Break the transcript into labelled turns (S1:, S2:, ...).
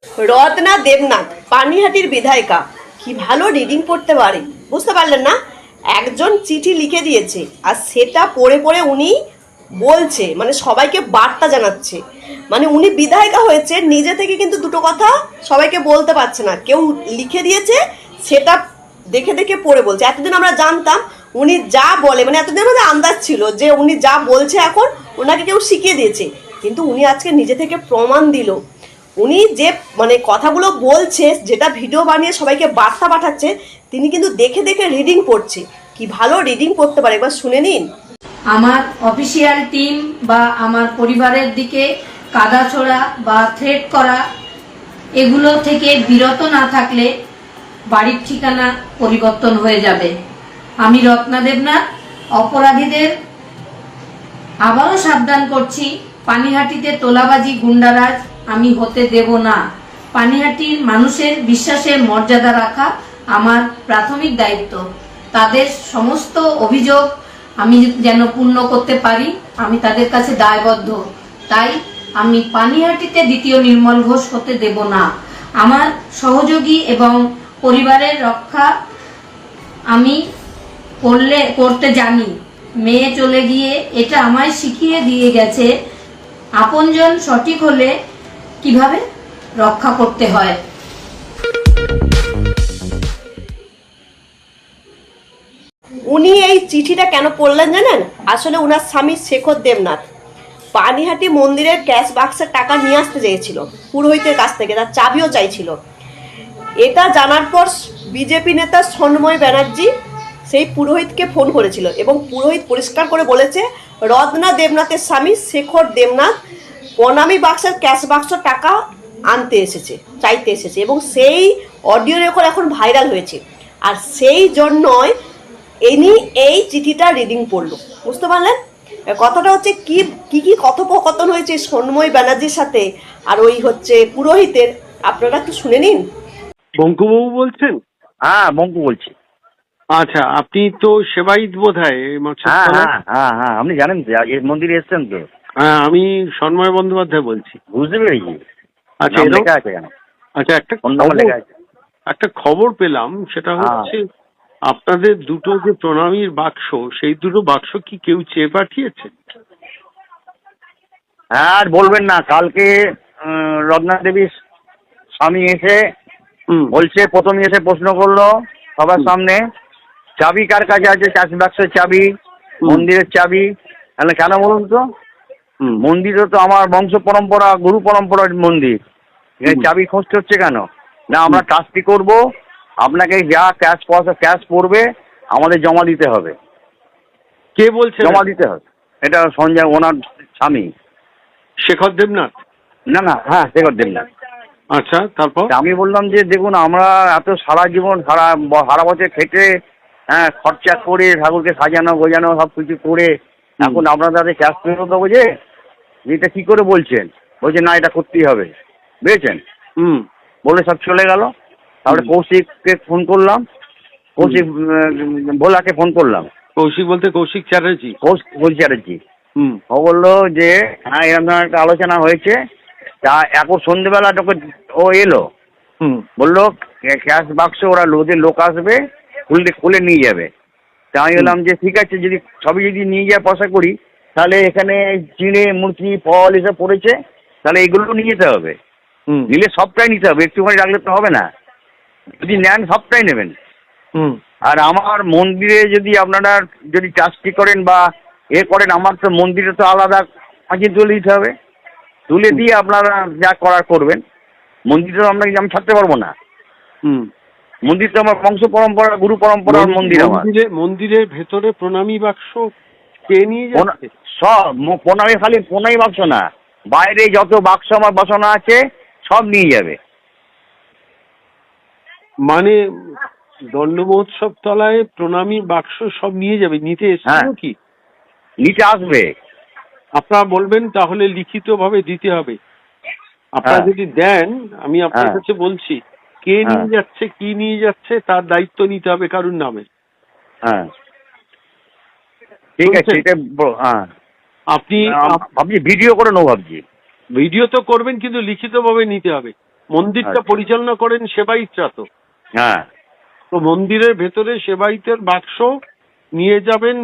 S1: রত্না দেবনাথ পানিহাটির বিধায়িকা কি ভালো রিডিং পড়তে পারে, বুঝতে পারলেন না? একজন চিঠি লিখে দিয়েছে আর সেটা পড়ে পড়ে উনি বলছে, মানে সবাইকে বার্তা জানাচ্ছে। মানে উনি বিধায়িকা হয়েছে নিজে থেকে, কিন্তু দুটো কথা সবাইকে বলতে পারছে না। কেউ লিখে দিয়েছে, সেটা দেখে দেখে পড়ে বলছে। এতদিন আমরা জানতাম উনি যা বলে, মানে এতদিন আমাদের আন্দাজ ছিল যে উনি যা বলছে এখন ওনাকে কেউ শিখিয়ে দিয়েছে, কিন্তু উনি আজকে নিজে থেকে প্রমাণ দিল। উনি যে মানে কথাগুলো বলছে, যেটা ভিডিও বানিয়ে সবাইকে বার্তা পাঠাচ্ছে, তিনি কিন্তু দেখে দেখে রিডিং পড়ছে। কি ভালো রিডিং পড়তে পারে, একবার শুনে নিন।
S2: আমার অফিসিয়াল টিম বা আমার পরিবারের দিকে কাদা ছোড়া বা থ্রেট করা এগুলো থেকে বিরত না থাকলে বাড়ির ঠিকানা পরিবর্তন হয়ে যাবে। আমি রত্না দেবনাথ অপরাধীদের আবারও সাবধান করছি, পানিহাটিতে তোলাবাজি গুন্ডারাজ আমি হতে দেব না। পানিহাটির মানুষের বিশ্বাসের মর্যাদা রাখা আমার প্রাথমিক দায়িত্ব। তাদের সমস্ত অভিযোগ আমি যেন পূর্ণ করতে পারি, আমি তাদের কাছে দায়বদ্ধ। তাই আমি পানিহাটিতে দ্বিতীয় নির্মল ঘোষ হতে দেব না। আমার সহযোগী এবং পরিবারের রক্ষা আমি করতে জানি। মেয়ে চলে গিয়ে এটা আমায় শিখিয়ে দিয়ে গেছে, আপনজন সঠিক হলে কিভাবে রক্ষা করতে হয়।
S1: উনি এই চিঠিটা কেন পড়লেন জানেন? আসলে উনার স্বামী শেখর দেবনাথ পানিহাটি মন্দিরের ক্যাশ বাক্সের টাকা নিয়ে আসতে চেয়েছিল পুরোহিতের কাছ থেকে, তার চাবিও চাইছিল। এটা জানার পর বিজেপি নেতা সন্ময় ব্যানার্জি সেই পুরোহিতকে ফোন করেছিল এবং পুরোহিত পরিষ্কার করে বলেছে রত্না দেবনাথের স্বামী শেখর দেবনাথ প্রণামী বাক্সের ক্যাশ বাক্স টাকা আনতে এসেছে, চাইতে এসেছে, এবং সেই অডিও রেকর্ড এখন ভাইরাল হয়েছে। আর সেই জন্যই ইনি এই চিঠিটা রিডিং পড়লো, বুঝতে পারলেন? কথাটা হচ্ছে কি কি কি কথোপকথন হয়েছে সন্ময় ব্যানার্জির সাথে আর ওই হচ্ছে পুরোহিতের, আপনারা একটু শুনে নিন।
S3: বঙ্কুবাবু বলছেন?
S4: হ্যাঁ, বঙ্কু বলছি।
S3: আচ্ছা, আপনি তো সেবাইত বোধ হয়
S4: হ্যাঁ
S3: মৎস্যতলা।
S4: হ্যাঁ হ্যাঁ হ্যাঁ, আপনি জানেন তো এর মন্দিরে এসছেন তো?
S3: হ্যাঁ, আমি সন্ময় বন্দ্যোপাধ্যায় বলছি।
S4: বুঝতে পেরেছি।
S3: আচ্ছা,
S4: নাম
S3: এরকম
S4: লেখা আছে কেন?
S3: আচ্ছা,
S4: ফোন নাম্বার লেখা আছে।
S3: একটা খবর পেলাম, সেটা হচ্ছে আপনাদের দুটো যে প্রণামীর বাক্স, সেই দুটো বাক্স কি কেউ চেয়ে পাঠিয়েছে?
S4: হ্যাঁ, আর বলবেন না, কালকে রত্না দেবীর স্বামী এসে বলছে, প্রথমে এসে প্রশ্ন করলো সবার সামনে, চাবি কার কাছে আছে? চাষ বাক্সের চাবি, মন্দিরের চাবি। তাহলে কেন বলুন তো? মন্দিরে তো আমার বংশ পরম্পরা, গুরু পরম্পরার মন্দির, চাবি খুঁজতে হচ্ছে কেন? না, আমরা ট্রাস্টি করব, আপনাকে যা ক্যাশ পয়সা ক্যাশ পড়বে আমাদের জমা দিতে হবে।
S3: কে বলছে
S4: জমা দিতে হবে? এটা সঞ্জয়, ওনার স্বামী
S3: শেখর দেবনাথ।
S4: না না, হ্যাঁ, শেখর দেবনাথ।
S3: আচ্ছা, তারপর?
S4: আমি বললাম যে দেখুন, আমরা এত সারা জীবন সারা বছর খেটে, হ্যাঁ, খরচা করে ঠাকুরকে সাজানো গোজানো সব কিছু করে এখন আপনারা তাদের ক্যাশ ফেরত দেবো যে এটা কি করে বলছেন? বলছে না, এটা করতেই হবে, বুঝেছেন? বলে সব চলে গেল। তারপরে কৌশিককে ফোন করলাম, কৌশিক ভোলাকে ফোন করলাম।
S3: কৌশিক বলতে কৌশিক চ্যাটার্জি?
S4: কৌশিক চ্যাটার্জি। ও বললো যে হ্যাঁ, এরকম ধরনের একটা আলোচনা হয়েছে। তা এখন সন্ধ্যেবেলা যখন ও এলো, বললো ক্যাশ বাক্স ওরা লোক আসবে, খুলে নিয়ে যাবে। তা আমি বললাম যে ঠিক আছে, যদি সবই যদি নিয়ে যাওয়ার পয়সা করি, তাহলে এখানে চিড়ে মুরগি ফল এসব পড়েছে, তাহলে এগুলো নিয়ে যেতে হবে। নিলে সবটাই নিতে হবে, একটুখানি রাখলে তো হবে না। যদি নেন সবটাই নেবেন। আর আমার মন্দিরে যদি আপনারা যদি ট্রাস্টি করেন বা করেন, আমার তো মন্দিরে তো আলাদা ফাঁকি তুলে দিতে হবে। তুলে দিয়ে আপনারা যা করার করবেন। মন্দিরে তো আপনাকে আমি ছাড়তে পারবো না। মন্দির তো আমার বংশ পরম্পরা, গুরু পরম্পরার মন্দির। আমার
S3: মন্দিরের ভেতরে প্রণামী বাক্স কে নিয়ে যাচ্ছে?
S4: সব প্রণামী, খালি প্রণামী বাক্স না, বাইরে যত বাক্স আমার বসানো আছে সব নিয়ে যাবে।
S3: মানে দণ্ড মহোৎসব তলায় প্রণামী বাক্স সব নিয়ে যাবে? নিতে এসেছিল কি?
S4: নিতে আসবে।
S3: আপনারা বলবেন তাহলে লিখিত ভাবে দিতে হবে। আপনারা যদি দেন, আমি আপনার কাছে বলছি, কে নিয়ে যাচ্ছে, কি নিয়ে যাচ্ছে, তার দায়িত্ব নিতে হবে কারুর নামে।
S4: হ্যাঁ, ঠিক আছে। আপনি ভাবছি ভিডিও করে নেবো, ভাবছি।
S3: ভিডিও তো করবেন, কিন্তু লিখিত ভাবে নিতে হবে। মন্দিরটা
S4: আচ্ছা।
S3: পরিচালনা করেন সেবায়িতরা তো।
S4: হ্যাঁ
S3: তো মন্দিরের ভেতরে সেবায়িতের বাক্স নিয়ে যাবেন